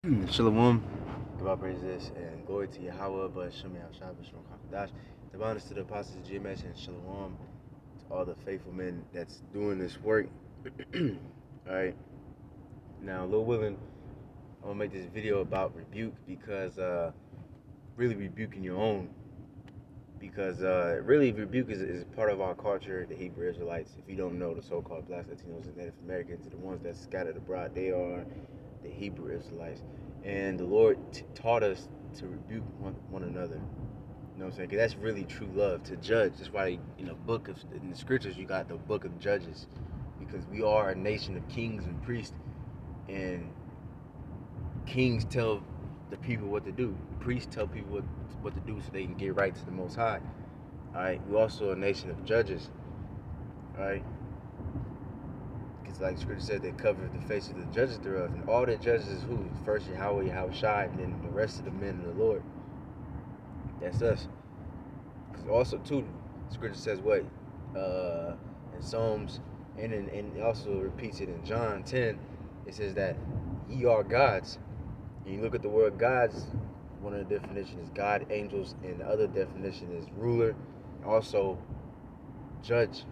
Shalom, give our praises and glory to Yahweh, but Shemi Hashab, Shalom Kakadash. The bonus to the apostles of GMS and Shalom to all the faithful men that's doing this work. Alright, now, Lord willing, I'm gonna make this video about rebuke because really rebuking your own. Because really, rebuke is part of our culture, the Hebrew Israelites. If you don't know, the so called Blacks, Latinos, and Native Americans, the ones that scattered abroad, they are the Hebrew Israelites. And the Lord taught us to rebuke one another. You know what I'm saying? 'Cause that's really true love, to judge. That's why in the scriptures, you got the book of Judges. Because we are a nation of kings and priests. And kings tell the people what to do. Priests tell people what to do so they can get right to the Most High. Alright? We're also a nation of judges. Alright? Because like scripture said, they covered the face of the judges thereof. And all the judges is who? First Yahweh, Yahushai, and then the rest of the men of the Lord. That's us. Because also too, scripture says what? In Psalms, and it also repeats it in John 10, it says that ye are gods. And you look at the word gods, one of the definitions is God, angels, and the other definition is ruler, and also judge.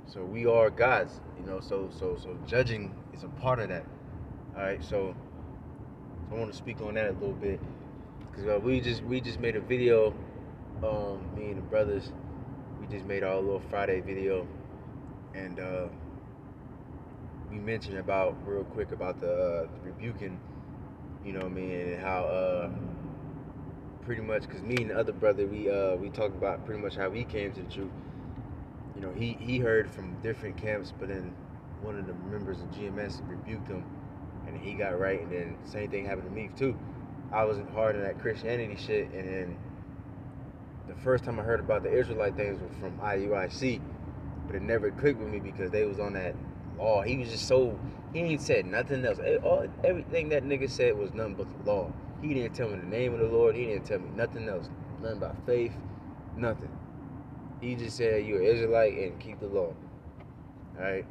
So we are gods, so judging is a part of that. Alright, so I want to speak on that a little bit. Because we just made a video, me and the brothers, we just made our little Friday video, and we mentioned about real quick about the rebuking, you know what I mean, and how pretty much, because me and the other brother, we talked about pretty much how he came to the truth. You know, he heard from different camps, but then one of the members of GMS rebuked him, and he got right, and then same thing happened to me too. I wasn't hard in that Christianity shit, and then the first time I heard about the Israelite things was from IUIC, but it never clicked with me because they was on that law. He was just so, he ain't said nothing else. Everything that nigga said was nothing but the law. He didn't tell me the name of the Lord. He didn't tell me nothing else. Nothing about faith, nothing. He just said you're an Israelite and keep the law. Alright?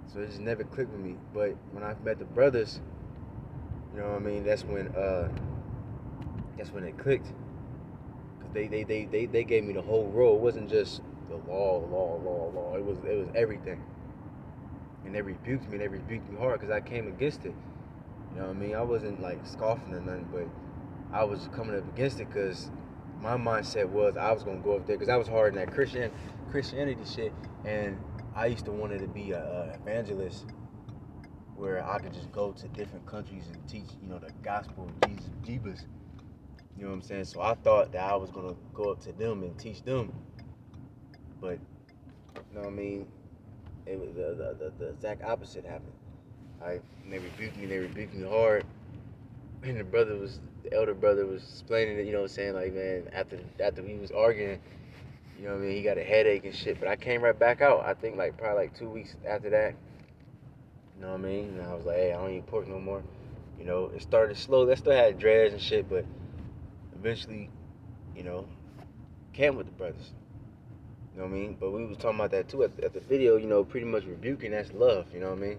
So it just never clicked with me. But when I met the brothers, you know what I mean, that's when it clicked. Cause they gave me the whole role. It wasn't just the law. It was everything. And they rebuked me, hard because I came against it. You know what I mean? I wasn't like scoffing or nothing, but I was coming up against it because my mindset was I was gonna go up there because I was hard in that Christianity shit, and I used to want to be a evangelist where I could just go to different countries and teach, the gospel of Jesus. You know what I'm saying? So I thought that I was gonna go up to them and teach them, but you know what I mean? It was the exact opposite happened. And they rebuked me hard. And the elder brother was explaining it, saying like, man, after we was arguing, you know what I mean, he got a headache and shit. But I came right back out. I think probably 2 weeks after that. You know what I mean? And I was like, hey, I don't eat pork no more. It started slow. I still had dreads and shit, but eventually, came with the brothers. You know what I mean? But we was talking about that too at the video, pretty much rebuking, that's love, you know what I mean?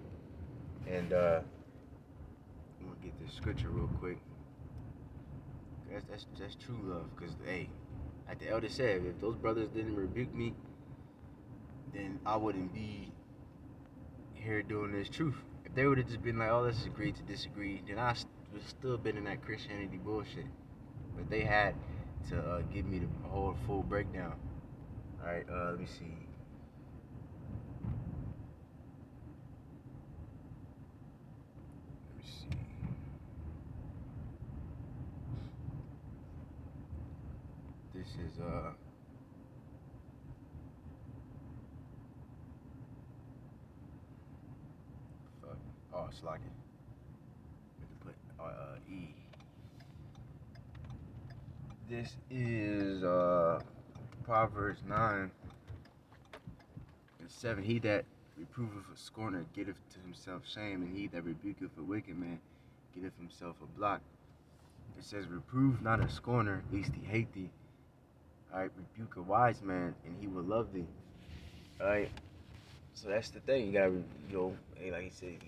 And I'm gonna get this scripture real quick. That's true love, because hey, like the elder said, if those brothers didn't rebuke me, then I wouldn't be here doing this truth. If they would have just been like, oh, let's agree to disagree, then I would still been in that Christianity bullshit. But they had to give me the whole full breakdown. All right, let me see. This is it's like it. Put E. This is Proverbs 9:7. He that reproveth a scorner getteth to himself shame, and he that rebuketh a wicked man getteth himself a block. It says, reprove not a scorner, lest he hate thee. Alright, rebuke a wise man, and he will love thee. Alright, so that's the thing. You gotta, like he said,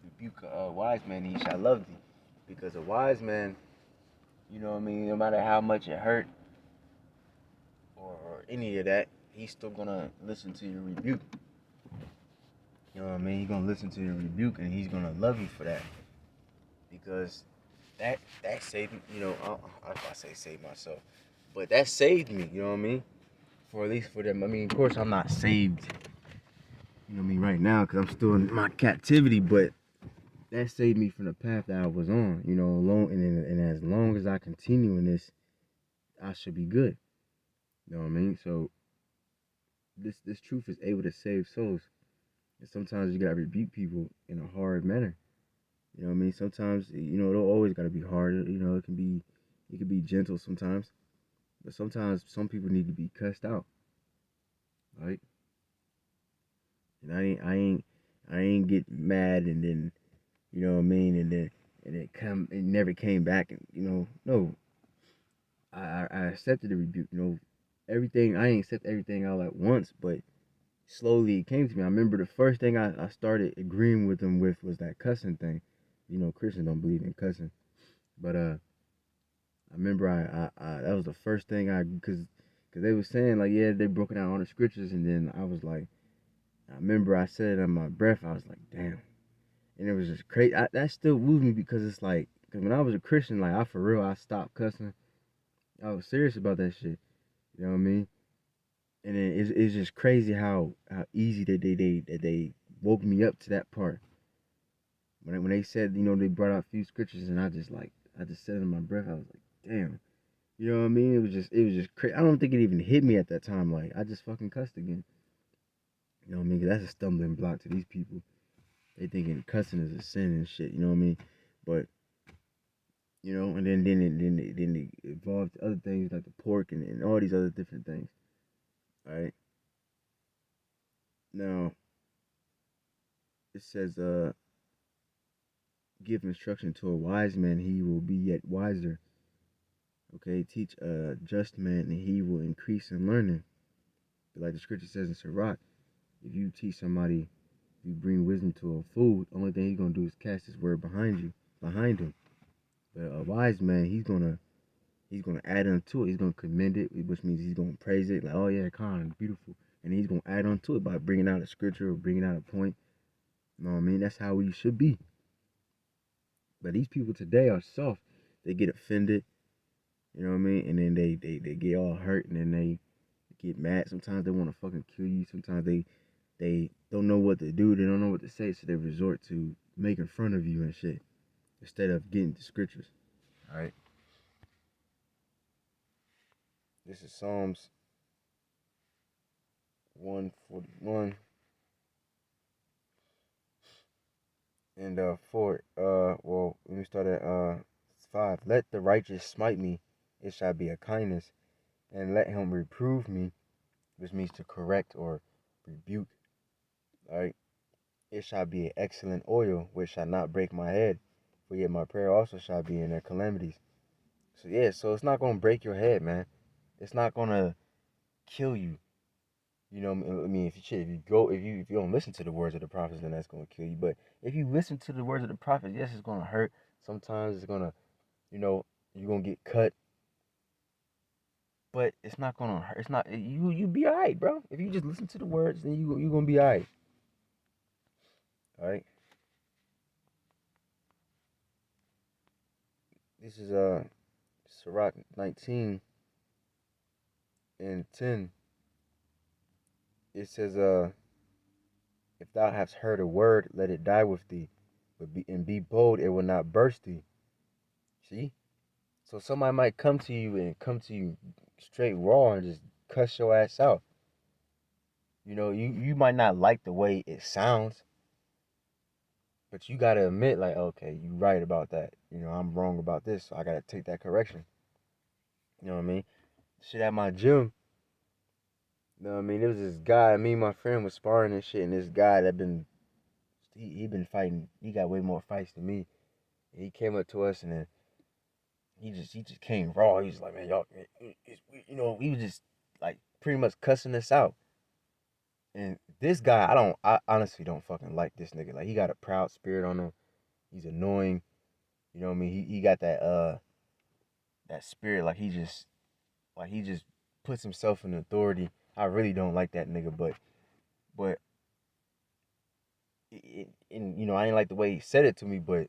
rebuke a wise man, and he shall love thee. Because a wise man, you know what I mean, no matter how much it hurt or any of that, he's still gonna listen to your rebuke. You know what I mean? He's gonna listen to your rebuke and he's gonna love you for that. Because that saved me, you know, I say save myself. But that saved me, you know what I mean? For at least for them. I mean, of course I'm not saved, you know what I mean, right now, because I'm still in my captivity, but that saved me from the path that I was on, you know, alone and as long as I continue in this, I should be good. You know what I mean? So this truth is able to save souls. And sometimes you gotta rebuke people in a hard manner. You know what I mean? Sometimes, you know, it don't always gotta be hard. You know, it can be gentle sometimes. But sometimes some people need to be cussed out. Right? And I ain't get mad and then, you know what I mean, and then it never came back and, you know, no. I accepted the rebuke, you know. Everything I ain't accept everything all at once, but slowly it came to me. I remember the first thing I started agreeing with them with was that cussing thing. You know, Christians don't believe in cussing. But I remember I that was the first thing cause they were saying like, yeah, they broke down all the scriptures, and then I was like, I remember I said it on my breath, I was like, damn. And it was just crazy. That still moved me because it's like, cause when I was a Christian, like I for real, I stopped cussing. I was serious about that shit. You know what I mean? And then it's just crazy how easy that they woke me up to that part. When they said, you know, they brought out a few scriptures, and I just said it in my breath. I was like, damn. You know what I mean? It was just crazy. I don't think it even hit me at that time. Like I just fucking cussed again. You know what I mean? 'Cause that's a stumbling block to these people. They thinking cussing is a sin and shit. You know what I mean? But you know, and then it evolved to other things like the pork and all these other different things. All right. Now it says give instruction to a wise man, he will be yet wiser. Okay, teach a just man, and he will increase in learning. But like the scripture says in Sirach, if you teach somebody, if you bring wisdom to a fool, the only thing he's gonna do is cast his word behind him. But a wise man, he's gonna add on to it. He's gonna commend it, which means he's gonna praise it, like, oh yeah, Khan, beautiful, and he's gonna add on to it by bringing out a scripture or bringing out a point. You know what I mean? That's how we should be. But these people today are soft. They get offended. You know what I mean? And then they get all hurt, and then they get mad. Sometimes they want to fucking kill you. Sometimes they don't know what to do. They don't know what to say, so they resort to making fun of you and shit instead of getting the scriptures. All right. This is Psalms 141 and 4. Well, let me start at 5. Let the righteous smite me; it shall be a kindness, and let him reprove me, which means to correct or rebuke. All right. It shall be an excellent oil, which shall not break my head, for yet my prayer also shall be in their calamities. So yeah, so it's not gonna break your head, man. It's not gonna kill you. You know, I mean, if you don't listen to the words of the prophets, then that's gonna kill you. But if you listen to the words of the prophets, yes, it's gonna hurt. Sometimes it's gonna, you know, you're gonna get cut, but it's not gonna hurt. It's not you be alright, bro. If you just listen to the words, then you gonna be alright. All right. This is Sirach 19 and 10. It says, if thou hast heard a word, let it die with thee. And be bold, it will not burst thee. See? So somebody might come to you and come to you straight raw and just cuss your ass out. You know, you might not like the way it sounds, but you gotta admit, like, okay, you right about that. You know, I'm wrong about this, so I gotta take that correction. You know what I mean? Shit at my gym. You know what I mean? There was this guy, me and my friend was sparring and shit, and this guy that been he been fighting. He got way more fights than me. And he came up to us, and then he just came raw. He was like, man, y'all, you know, he was just like pretty much cussing us out. And this guy, I honestly don't fucking like this nigga. Like he got a proud spirit on him. He's annoying. You know what I mean? He got that spirit, like he just puts himself in authority. I really don't like that nigga, but and you know, I ain't like the way he said it to me, but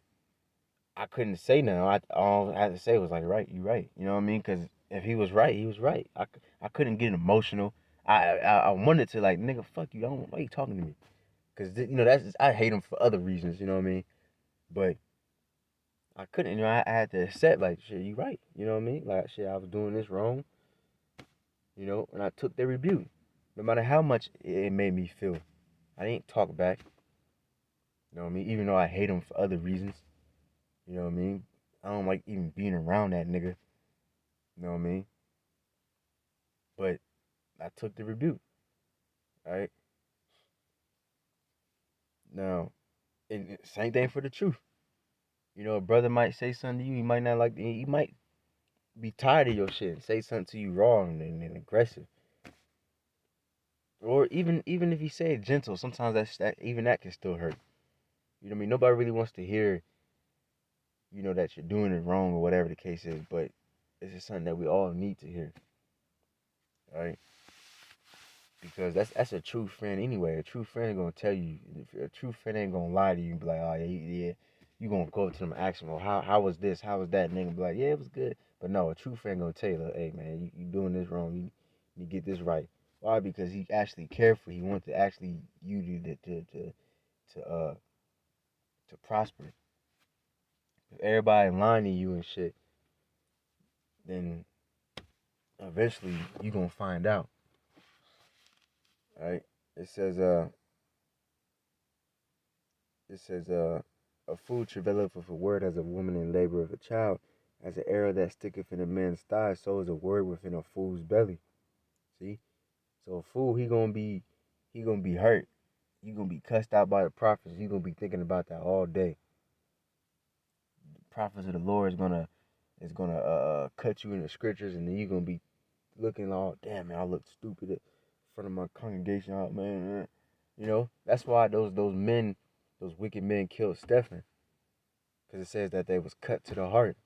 I couldn't say nothing. All I had to say was like, right, you right. You know what I mean? Because if he was right, he was right. I couldn't get emotional. I wanted to like, nigga, fuck you. I don't. Why you talking to me? Because you know that's just, I hate him for other reasons. You know what I mean? But I couldn't. You know, I had to accept like, shit, you right. You know what I mean? Like, shit, I was doing this wrong. You know, and I took the rebuke, no matter how much it made me feel. I didn't talk back. You know what I mean? Even though I hate him for other reasons. You know what I mean? I don't like even being around that nigga. You know what I mean? But I took the rebuke. All right. Now, and same thing for the truth. You know, a brother might say something to you. He might not like. He might be tired of your shit and say something to you wrong and aggressive. Or even if he say it gentle, sometimes that even that can still hurt. You know what I mean? Nobody really wants to hear, you know, that you're doing it wrong or whatever the case is. But it's just something that we all need to hear. All right. Because that's a true friend anyway. A true friend gonna tell you. A true friend ain't gonna lie to you and be like, oh yeah, yeah. You gonna go up to them and ask them, well, how was this? How was that? And they gonna be like, yeah, it was good. But no, a true friend gonna tell you, like, hey man, you doing this wrong. You get this right. Why? Because he actually cared for you. He wanted to actually you to to prosper. If everybody lying to you and shit, then eventually you gonna find out. All right. It says It says, a fool travaileth with a word as a woman in labor of a child, as an arrow that sticketh in a man's thigh, so is a word within a fool's belly. See? So a fool, he gonna be hurt. You gonna be cussed out by the prophets. You gonna be thinking about that all day. The prophets of the Lord is gonna cut you in the scriptures, and then you gonna be looking all, damn man, I look stupid in front of my congregation. Oh, man. You know, that's why those men, those wicked men killed Stephen. Because it says that they was cut to the heart.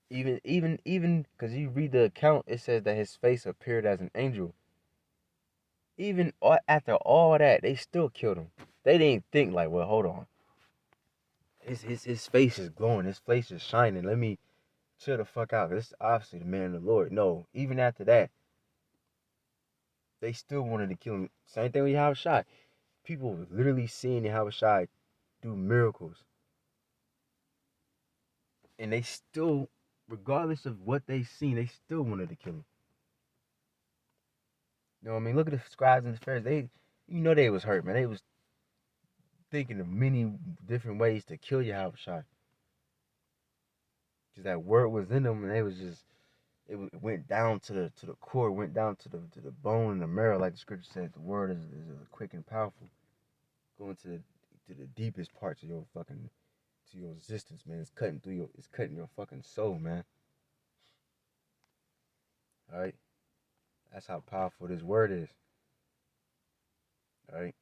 Even because you read the account, it says that his face appeared as an angel. Even after all that, they still killed him. They didn't think like, well, hold on, his face is glowing, his face is shining. Let me chill the fuck out. This is obviously the man of the Lord. No, even after that, they still wanted to kill him. Same thing with Yahweh Shai. People were literally seeing Yahweh Shai do miracles, and they still, regardless of what they seen, they still wanted to kill him. You know what I mean? Look at the scribes and the Pharisees. You know they was hurt, man. They was thinking of many different ways to kill Yahweh Shai. Because that word was in them, and they was just, it went down to the core, went down to the bone and the marrow, like the scripture says. The word is quick and powerful, going to the deepest parts of your fucking, to your existence, man. It's cutting your fucking soul, man. All right, that's how powerful this word is. All right,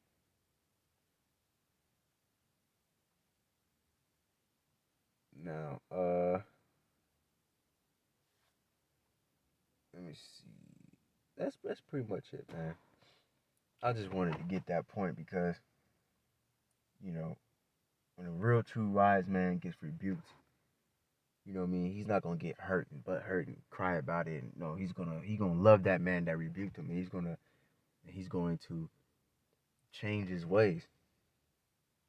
now, let me see. That's pretty much it, man. I just wanted to get that point because, you know, when a real true wise man gets rebuked, you know what I mean, he's not gonna get hurt and cry about it. No, he gonna love that man that rebuked him. He's going to change his ways.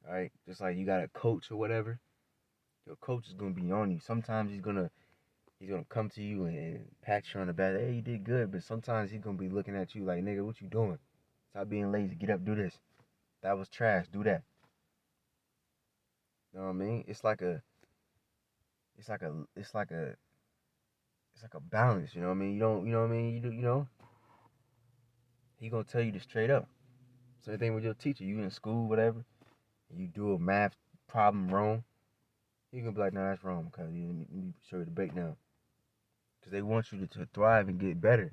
All right, just like you got a coach or whatever, your coach is gonna be on you. Sometimes he's gonna come to you and pat you on the back. Hey, you did good, but sometimes he's gonna be looking at you like, nigga, what you doing? Stop being lazy. Get up, do this. That was trash. Do that. You know what I mean? It's like a it's like a it's like a balance, you know what I mean? You don't, you know what I mean? He gonna tell you this straight up. Same thing with your teacher. You in school, whatever, and you do a math problem wrong, he gonna be like, nah, that's wrong, because you need to show you the breakdown. Because they want you to thrive and get better.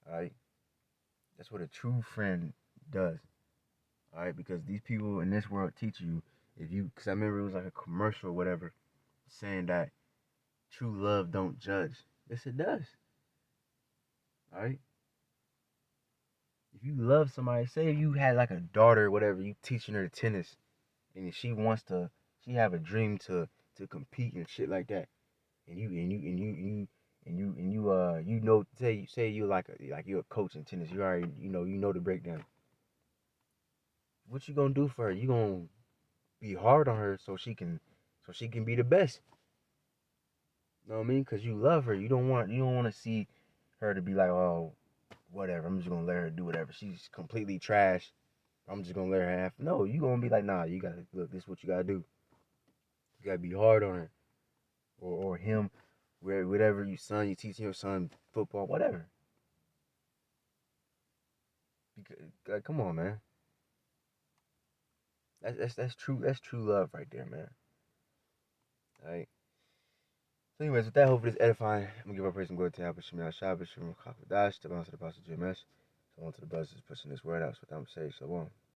Alright? That's what a true friend does. Alright? Because these people in this world teach you Because I remember it was like a commercial or whatever saying that true love don't judge. Yes, it does. All right. If you love somebody, say you had like a daughter or whatever, you teaching her tennis, and she have a dream to compete and shit like that, and you know, say you like you're a coach in tennis, you already you know the breakdown. What you gonna do for her? You gonna be hard on her so she can be the best. You know what I mean? Cause you love her. You don't want to see her to be like, oh, whatever. I'm just gonna let her do whatever. She's completely trash. I'm just gonna let her have. No, you gonna be like, nah. You gotta look. This is what you gotta do. You gotta be hard on her or him, whatever you teaching your son football, whatever. Because, like, come on, man. That's true. That's true love right there, man. All right. So, anyways, with that, hopefully it's edifying. I'm gonna give our praise and glory to Abba Shemel Shabbos, Shalom Chakadash, to the Apostle GMS. So, on to the brothers pushing this word out. So, I'm saying, Shalom.